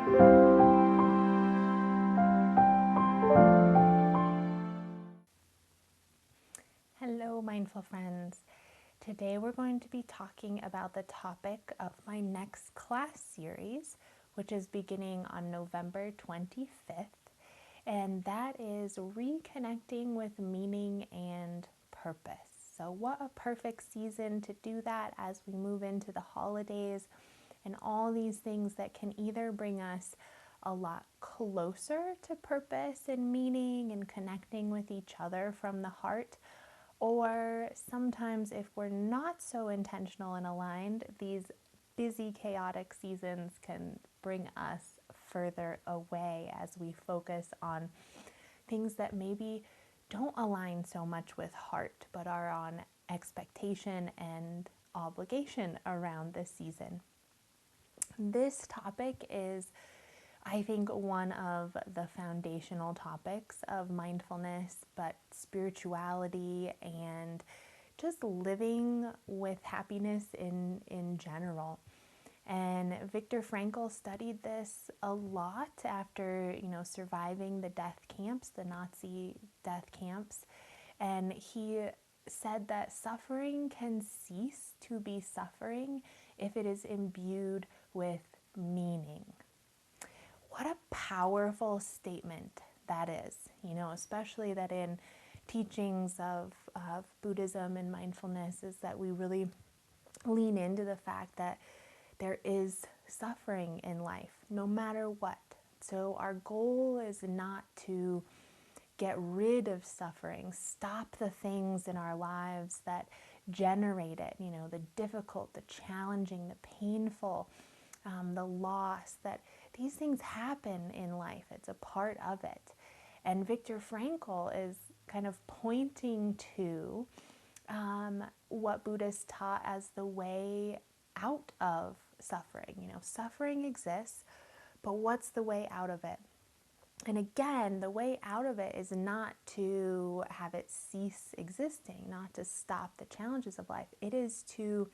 Hello, mindful friends. Today we're going to be talking about the topic of my next class series, which is beginning on November 25th, and that is reconnecting with meaning and purpose. So, what a perfect season to do that as we move into the holidays and all these things that can either bring us a lot closer to purpose and meaning and connecting with each other from the heart. Or sometimes, if we're not so intentional and aligned, these busy, chaotic seasons can bring us further away as we focus on things that maybe don't align so much with heart, but are on expectation and obligation around this season. This topic is, I think, one of the foundational topics of mindfulness, but spirituality and just living with happiness in general. And Viktor Frankl studied this a lot after, surviving the death camps, the Nazi death camps. And he said that suffering can cease to be suffering if it is imbued with meaning. What a powerful statement that is, especially that in teachings of Buddhism and mindfulness is that we really lean into the fact that there is suffering in life, no matter what. So our goal is not to get rid of suffering, stop the things in our lives that generate it, the difficult, the challenging, the painful, the loss, that these things happen in life. It's a part of it. And Viktor Frankl is kind of pointing to what Buddhists taught as the way out of suffering. Suffering exists, but what's the way out of it? And again, the way out of it is not to have it cease existing, not to stop the challenges of life. It is to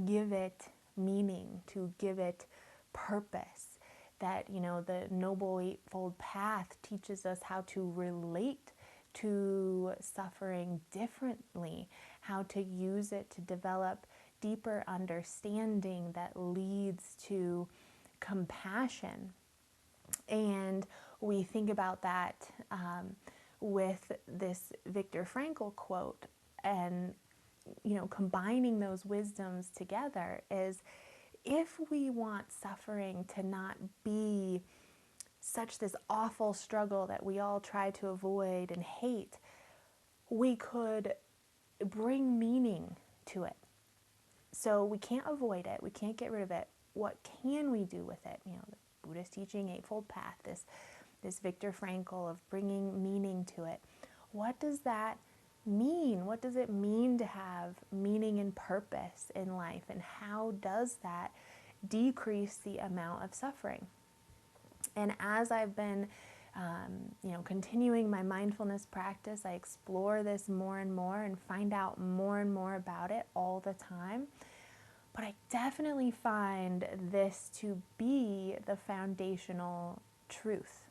give it meaning, to give it purpose. That, the Noble Eightfold Path teaches us how to relate to suffering differently, how to use it to develop deeper understanding that leads to compassion. And we think about that with this Viktor Frankl quote, and combining those wisdoms together is, if we want suffering to not be such this awful struggle that we all try to avoid and hate, we could bring meaning to it. So we can't avoid it, we can't get rid of it. What can we do with it? The Buddhist teaching, Eightfold Path, this Viktor Frankl of bringing meaning to it. What does that mean? What does it mean to have meaning and purpose in life? And how does that decrease the amount of suffering? And as I've been continuing my mindfulness practice, I explore this more and more and find out more and more about it all the time. But I definitely find this to be the foundational truth.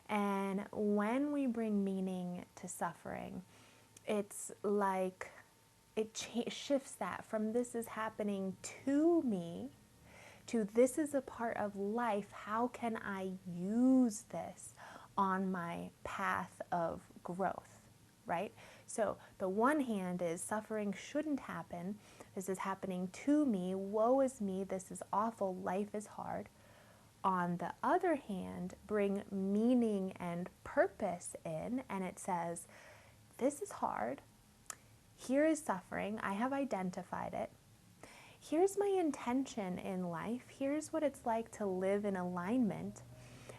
And when we bring meaning to suffering, it's like it shifts that from this is happening to me to this is a part of life. How can I use this on my path of growth, right? So the one hand is suffering shouldn't happen. This is happening to me. Woe is me. This is awful. Life is hard. On the other hand, bring meaning and purpose in, and it says, this is hard. Here is suffering. I have identified it. Here's my intention in life. Here's what it's like to live in alignment.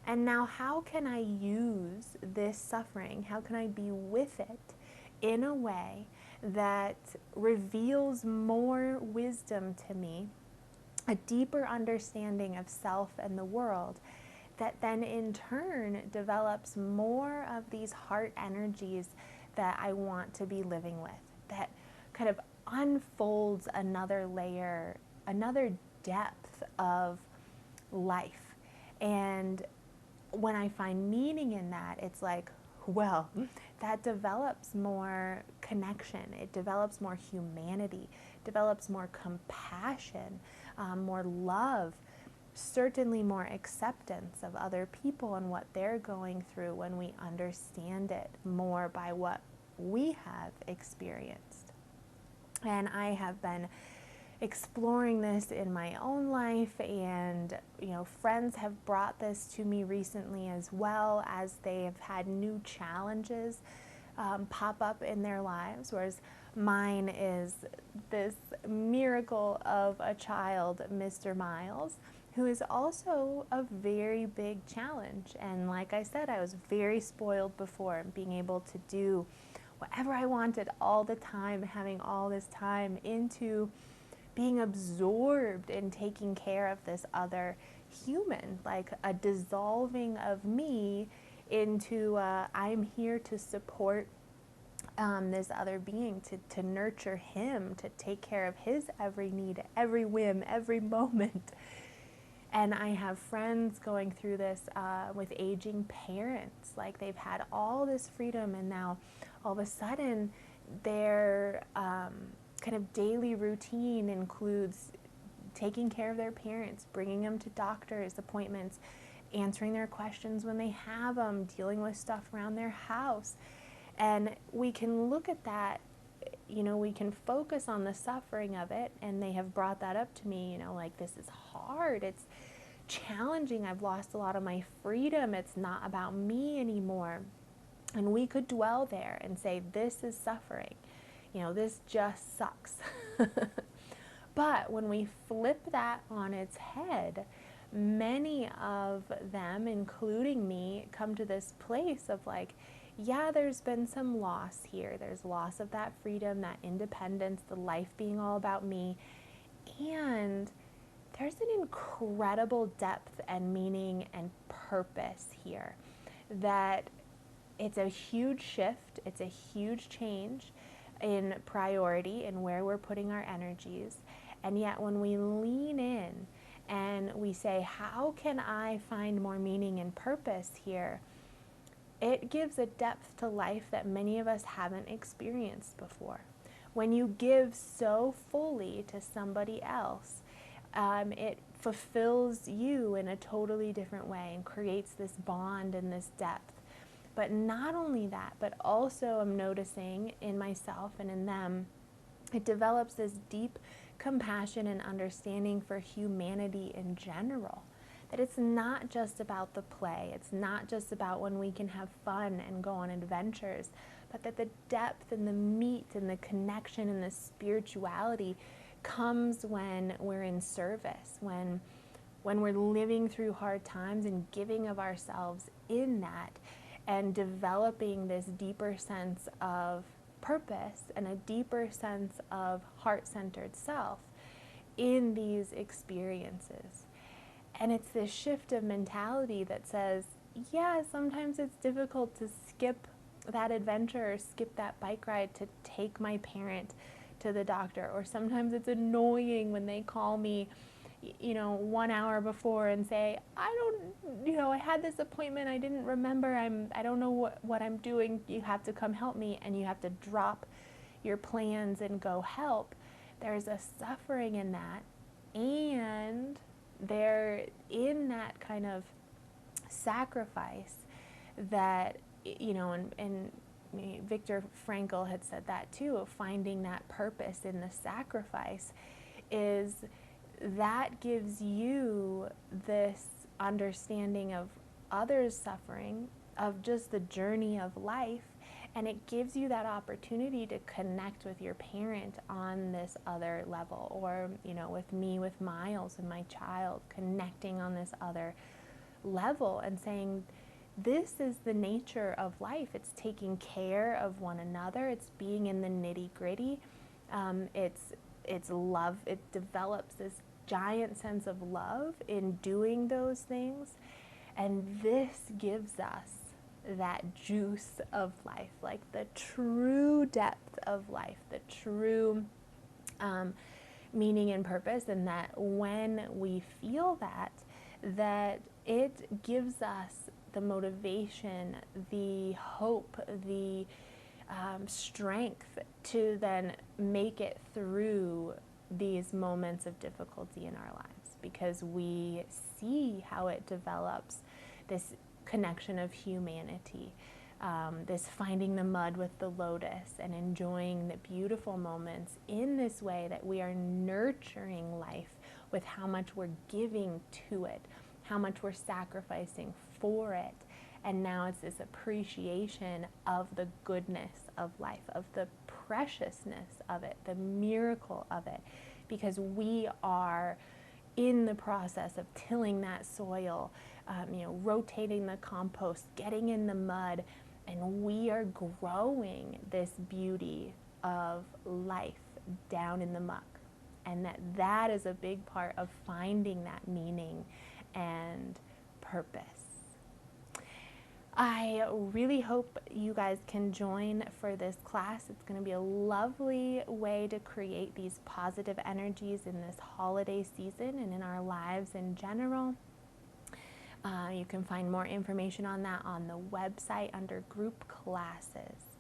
And now how can I use this suffering? How can I be with it in a way that reveals more wisdom to me, a deeper understanding of self and the world, that then in turn develops more of these heart energies that I want to be living with, that kind of unfolds another layer, another depth of life. And when I find meaning in that, it's like, well, that develops more connection. It develops more humanity, develops more compassion, more love, certainly more acceptance of other people and what they're going through when we understand it more by what we have experienced. And I have been exploring this in my own life, and friends have brought this to me recently as well, as they have had new challenges pop up in their lives, whereas mine is this miracle of a child, Mr. Miles, who is also a very big challenge. And like I said, I was very spoiled before, being able to do whatever I wanted all the time, having all this time into being absorbed in taking care of this other human, like a dissolving of me into I'm here to support this other being, to nurture him, to take care of his every need, every whim, every moment. And I have friends going through this with aging parents. Like, they've had all this freedom, and now all of a sudden their kind of daily routine includes taking care of their parents, bringing them to doctor's appointments, answering their questions when they have them, dealing with stuff around their house. And we can look at that, we can focus on the suffering of it, and they have brought that up to me, like, this is hard, it's challenging, I've lost a lot of my freedom, it's not about me anymore. And we could dwell there and say, this is suffering, this just sucks. But when we flip that on its head, many of them, including me, come to this place of like, yeah, there's been some loss here. There's loss of that freedom, that independence, the life being all about me. And there's an incredible depth and meaning and purpose here. That it's a huge shift, it's a huge change in priority and where we're putting our energies. And yet when we lean in and we say, how can I find more meaning and purpose here? It gives a depth to life that many of us haven't experienced before. When you give so fully to somebody else, it fulfills you in a totally different way and creates this bond and this depth. But not only that, but also I'm noticing in myself and in them, it develops this deep compassion and understanding for humanity in general. That it's not just about the play, it's not just about when we can have fun and go on adventures, but that the depth and the meat and the connection and the spirituality comes when we're in service, when we're living through hard times and giving of ourselves in that, and developing this deeper sense of purpose and a deeper sense of heart-centered self in these experiences. And it's this shift of mentality that says, yeah, sometimes it's difficult to skip that adventure or skip that bike ride to take my parent to the doctor. Or sometimes it's annoying when they call me 1 hour before and say, I had this appointment, I didn't remember, I don't know what I'm doing, you have to come help me, and you have to drop your plans and go help. There's a suffering in that, and they're in that kind of sacrifice that, and Viktor Frankl had said that too, of finding that purpose in the sacrifice, is that gives you this understanding of others' suffering, of just the journey of life, and it gives you that opportunity to connect with your parent on this other level, or with me, with Miles and my child, connecting on this other level and saying, this is the nature of life. It's taking care of one another, it's being in the nitty-gritty, it's love. It develops this giant sense of love in doing those things, and this gives us that juice of life, like the true depth of life, the true meaning and purpose. And that when we feel that it gives us the motivation, the hope, the strength to then make it through these moments of difficulty in our lives, because we see how it develops this connection of humanity, this finding the mud with the lotus and enjoying the beautiful moments in this way, that we are nurturing life with how much we're giving to it, how much we're sacrificing for it. And now it's this appreciation of the goodness of life, of the preciousness of it, the miracle of it, because we are in the process of tilling that soil, rotating the compost, getting in the mud, and we are growing this beauty of life down in the muck. And that is a big part of finding that meaning and purpose. I really hope you guys can join for this class. It's going to be a lovely way to create these positive energies in this holiday season and in our lives in general. You can find more information on that on the website under group classes.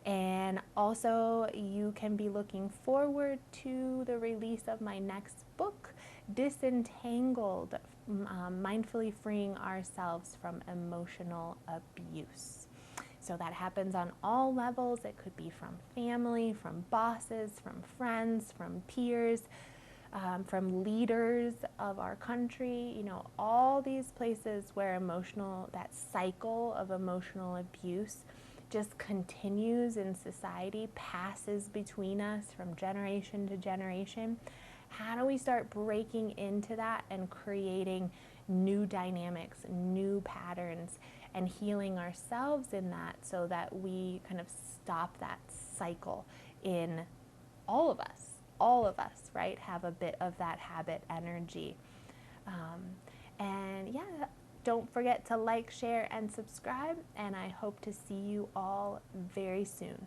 And also, you can be looking forward to the release of my next book, Disentangled, Mindfully Freeing Ourselves from Emotional Abuse. So that happens on all levels. It could be from family, from bosses, from friends, from peers, from leaders of our country, all these places where that cycle of emotional abuse just continues in society, passes between us from generation to generation. How do we start breaking into that and creating new dynamics, new patterns, and healing ourselves in that, so that we kind of stop that cycle in all of us? All of us, right, have a bit of that habit energy. And yeah, don't forget to like, share, and subscribe, and I hope to see you all very soon.